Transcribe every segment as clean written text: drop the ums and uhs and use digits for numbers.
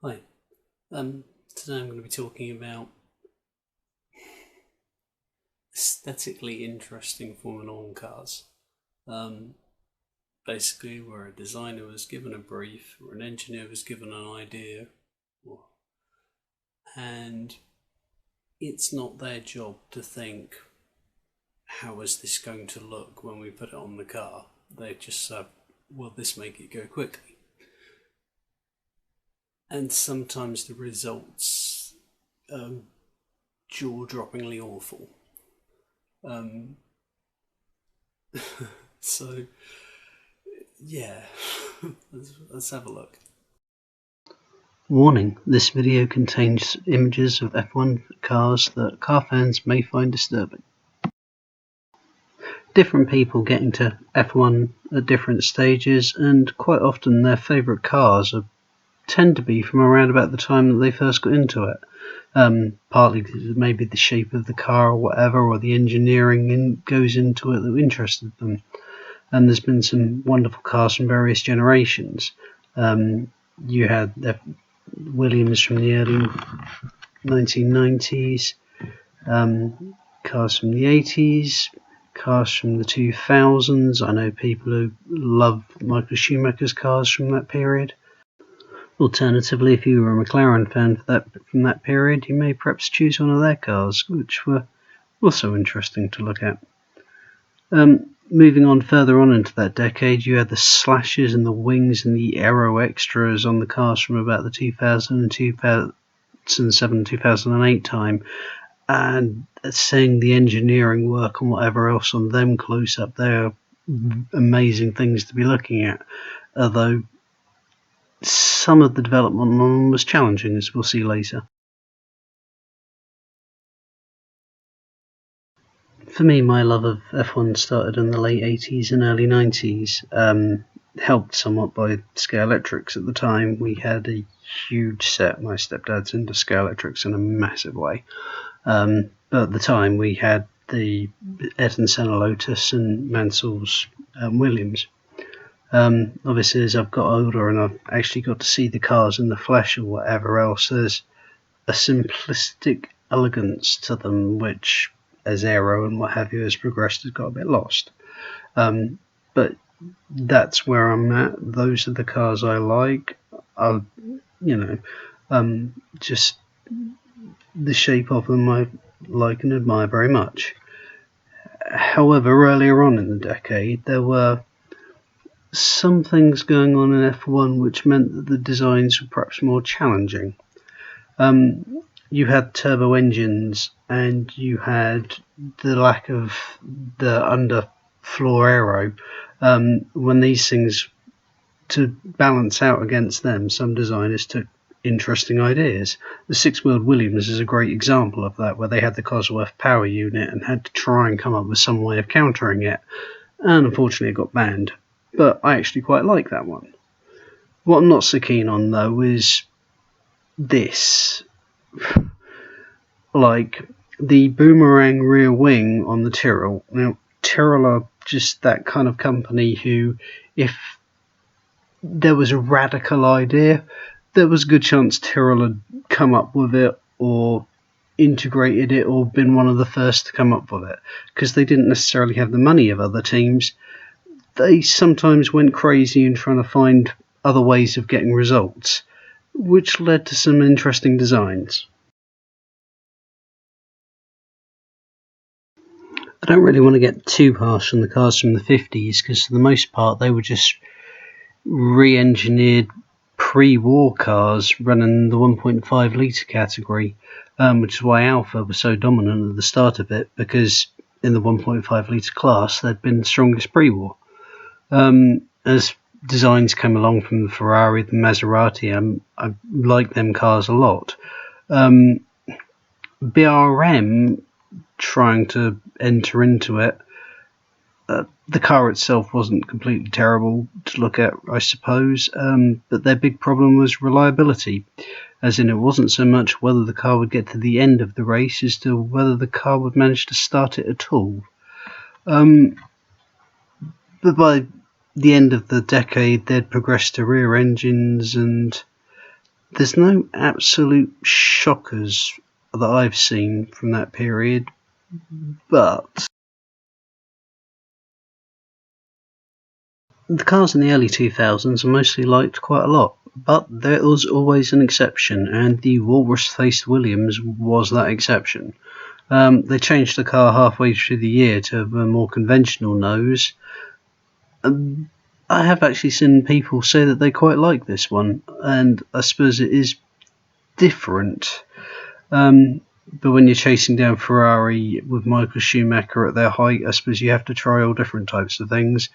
Hi. Today I'm going to be talking about aesthetically interesting Formula One cars. Um, Basically, where a designer was given a brief, or an engineer was given an idea, and it's not their job to think, how is this going to look when we put it on the car? They just say, will this make it go quickly? And sometimes the results are jaw-droppingly awful. Um, so, yeah, let's have a look. Warning, this video contains images of F1 cars that car fans may find disturbing. Different people get into F1 at different stages, and quite often their favourite cars tend to be from around about the time that they first got into it. Partly because maybe the shape of the car or whatever, or the engineering goes into it that interested them. And there's been some wonderful cars from various generations. You had Williams from the early 1990s, cars from the 80s, cars from the 2000s. I know people who love Michael Schumacher's cars from that period. Alternatively, if you were a McLaren fan from that period, you may perhaps choose one of their cars, which were also interesting to look at. Moving on further on into that decade, you had the slashes and the wings and the aero extras on the cars from about the 2007, 2008 time, and seeing the engineering work and whatever else on them close up, they're amazing things to be looking at, although some of the development on them was challenging, as we'll see later. For me, my love of F1 started in the late 80s and early 90s, helped somewhat by Scalextrics at the time. We had a huge set. My stepdad's into Scalextrics in a massive way. But at the time, we had the Ayrton Senna Lotus and Mansell's Williams. Obviously, as I've got older and I've actually got to see the cars in the flesh or whatever else, there's a simplistic elegance to them, which, as aero and what have you has progressed, has got a bit lost. But that's where I'm at. Those are the cars I like. Just the shape of them I like and admire very much. However, earlier on in the decade, there were some things going on in F1 which meant that the designs were perhaps more challenging. You had turbo engines, and you had the lack of the underfloor aero. When these things, to balance out against them, some designers took interesting ideas. The six-wheeled Williams is a great example of that, where they had the Cosworth power unit and had to try and come up with some way of countering it, and unfortunately it got banned. But I actually quite like that one. What I'm not so keen on, though, is this. Like the boomerang rear wing on the Tyrrell. Now, Tyrrell are just that kind of company who, if there was a radical idea, there was a good chance Tyrrell had come up with it or integrated it or been one of the first to come up with it, because they didn't necessarily have the money of other teams. They sometimes went crazy in trying to find other ways of getting results, which led to some interesting designs. I don't really want to get too harsh on the cars from the 50s, because for the most part they were just re-engineered pre-war cars running the 1.5 litre category, which is why Alfa was so dominant at the start of it, because in the 1.5 litre class they'd been the strongest pre-war. As designs came along from the Ferrari, the Maserati, I like them cars a lot. BRM trying to enter into it, the car itself wasn't completely terrible to look at, I suppose, but their big problem was reliability, as in it wasn't so much whether the car would get to the end of the race as to whether the car would manage to start it at all. But by the end of the decade, they'd progressed to rear engines, and There's no absolute shockers that I've seen from that period, but the cars in the early 2000s are mostly liked quite a lot. But there was always an exception, and the walrus-faced Williams was that exception. They changed the car halfway through the year to a more conventional nose. I have actually seen people say that they quite like this one, and I suppose it is different. But when you're chasing down Ferrari with Michael Schumacher at their height, I suppose you have to try all different types of things,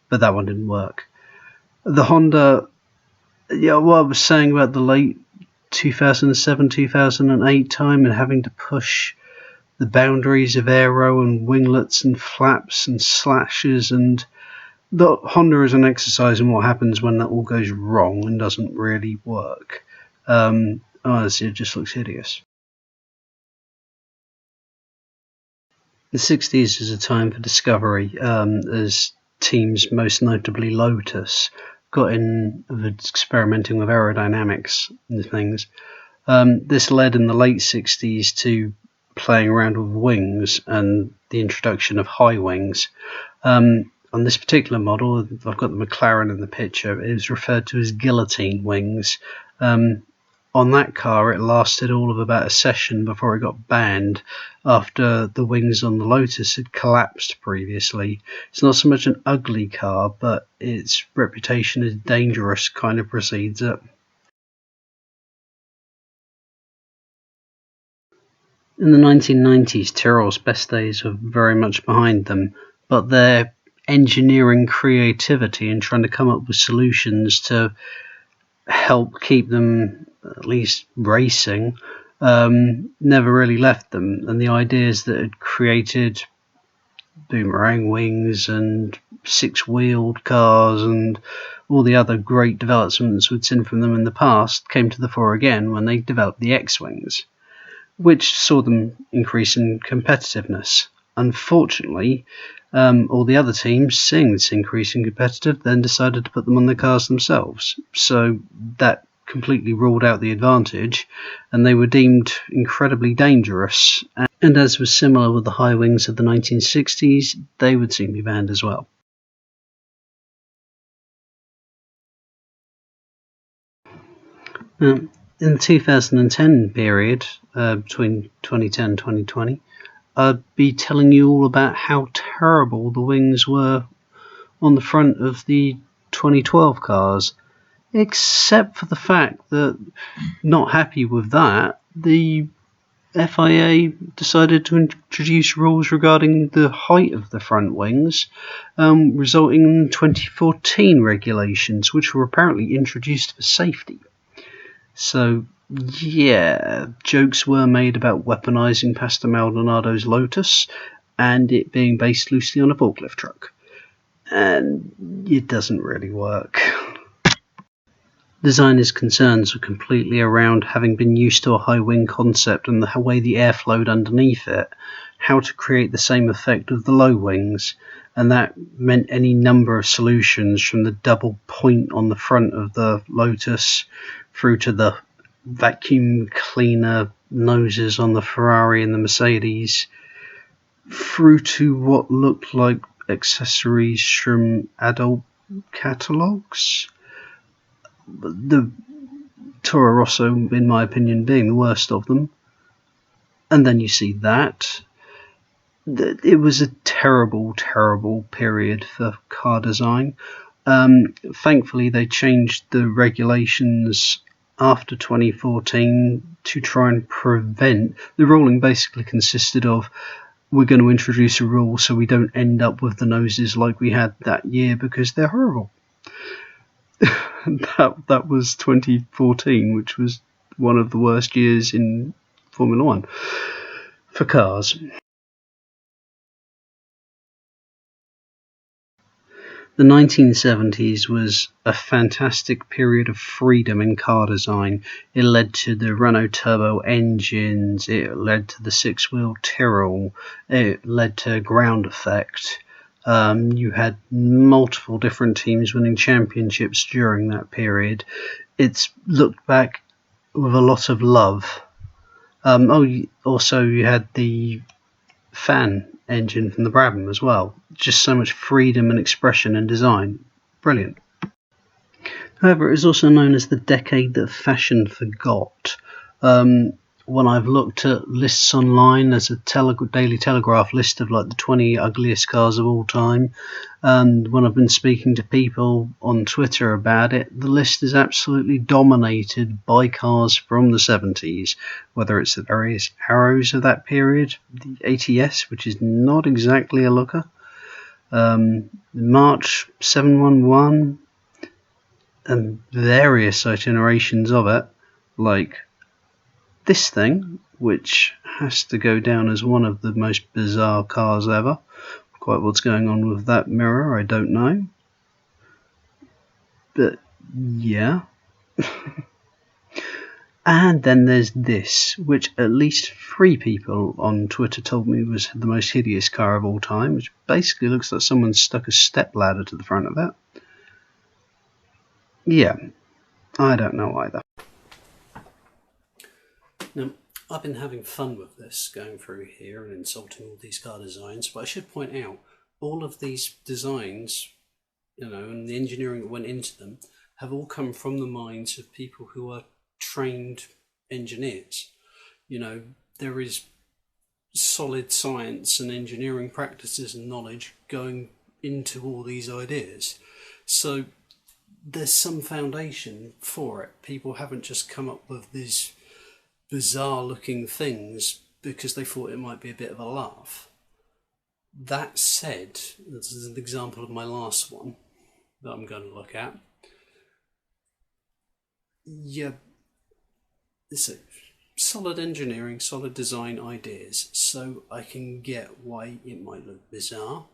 but that one didn't work. The Honda, what I was saying about the late 2007, 2008 time and having to push the boundaries of aero and winglets and flaps and slashes, and the Honda is an exercise in what happens when that all goes wrong and doesn't really work. Honestly, it just looks hideous. The 60s is a time for discovery, as teams, most notably Lotus, got in with experimenting with aerodynamics and things. This led in the late 60s to playing around with wings and the introduction of high wings. On this particular model, I've got the McLaren in the picture, it was referred to as guillotine wings. On that car, it lasted all of about a session before it got banned after the wings on the Lotus had collapsed previously. It's not so much an ugly car, but its reputation as dangerous kind of precedes it. In the 1990s, Tyrrell's best days were very much behind them, but their engineering creativity and trying to come up with solutions to help keep them at least racing never really left them, and the ideas that had created boomerang wings and six-wheeled cars and all the other great developments we'd seen from them in the past came to the fore again when they developed the X-Wings, which saw them increase in competitiveness. Unfortunately, all the other teams, seeing this increase in competitive, then decided to put them on the cars themselves. So that completely ruled out the advantage, and they were deemed incredibly dangerous. And as was similar with the high wings of the 1960s, they would soon be banned as well. In the 2010 period, between 2010 and 2020, I'd be telling you all about how terrible the wings were on the front of the 2012 cars, except for the fact that, not happy with that, the FIA decided to introduce rules regarding the height of the front wings, resulting in 2014 regulations, which were apparently introduced for safety. So, yeah, jokes were made about weaponizing Pastor Maldonado's Lotus and it being based loosely on a forklift truck. And it doesn't really work. Designers' concerns were completely around having been used to a high wing concept and the way the air flowed underneath it, how to create the same effect with the low wings, and that meant any number of solutions, from the double point on the front of the Lotus through to the vacuum cleaner noses on the Ferrari and the Mercedes, through to what looked like accessories from adult catalogues. The Toro Rosso, in my opinion, being the worst of them. And then you see that. It was a terrible, terrible period for car design. Thankfully, they changed the regulations after 2014 to try and prevent. The ruling basically consisted of, we're going to introduce a rule so we don't end up with the noses like we had that year because they're horrible. That was 2014, which was one of the worst years in Formula One for cars. The 1970s was a fantastic period of freedom in car design. It led to the Renault turbo engines, it led to the six-wheel Tyrrell, it led to ground effect. You had multiple different teams winning championships during that period. It's looked back with a lot of love. Also you had the fan engine from the Brabham as well. Just so much freedom and expression and design. Brilliant. However, it is also known as the decade that fashion forgot. When I've looked at lists online, there's a Daily Telegraph list of like the 20 ugliest cars of all time, and when I've been speaking to people on Twitter about it, the list is absolutely dominated by cars from the 70s, whether it's the various Arrows of that period, the ATS, which is not exactly a looker, March 711, and various iterations of it, like this thing, which has to go down as one of the most bizarre cars ever. Quite what's going on with that mirror, I don't know. But yeah. And then there's this, which at least 3 people on Twitter told me was the most hideous car of all time, which basically looks like someone stuck a stepladder to the front of it. Yeah, I don't know either. Now, I've been having fun with this, going through here and insulting all these car designs, but I should point out, all of these designs, and the engineering that went into them, have all come from the minds of people who are trained engineers. There is solid science and engineering practices and knowledge going into all these ideas. So there's some foundation for it. People haven't just come up with these bizarre looking things because they thought it might be a bit of a laugh. That said, this is an example of my last one that I'm going to look at. Yeah, it's a solid engineering, solid design ideas, so I can get why it might look bizarre.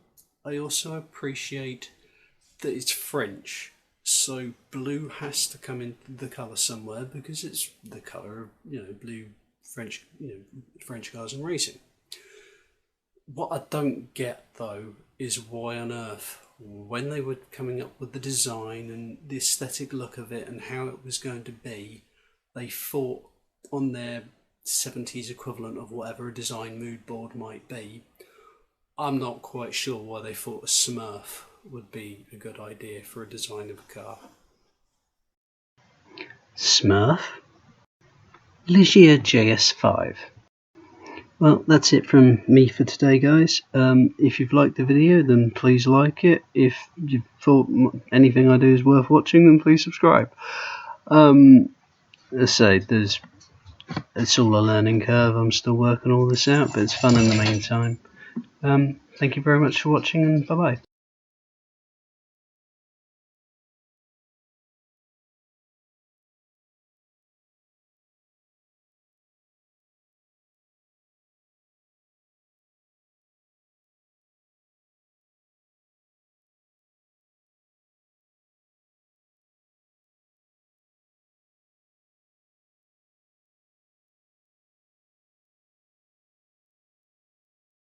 I also appreciate that it's French, so blue has to come into the colour somewhere because it's the colour of blue French French cars and racing. What I don't get though is why on earth, when they were coming up with the design and the aesthetic look of it and how it was going to be, they thought on their 70s equivalent of whatever a design mood board might be. I'm not quite sure why they thought a Smurf would be a good idea for a design of a car. Smurf? Ligier JS5. Well, that's it from me for today, guys. If you've liked the video, then please like it. If you thought anything I do is worth watching, then please subscribe. Let's say it's all a learning curve. I'm still working all this out, but it's fun in the meantime. Thank you very much for watching, and bye-bye.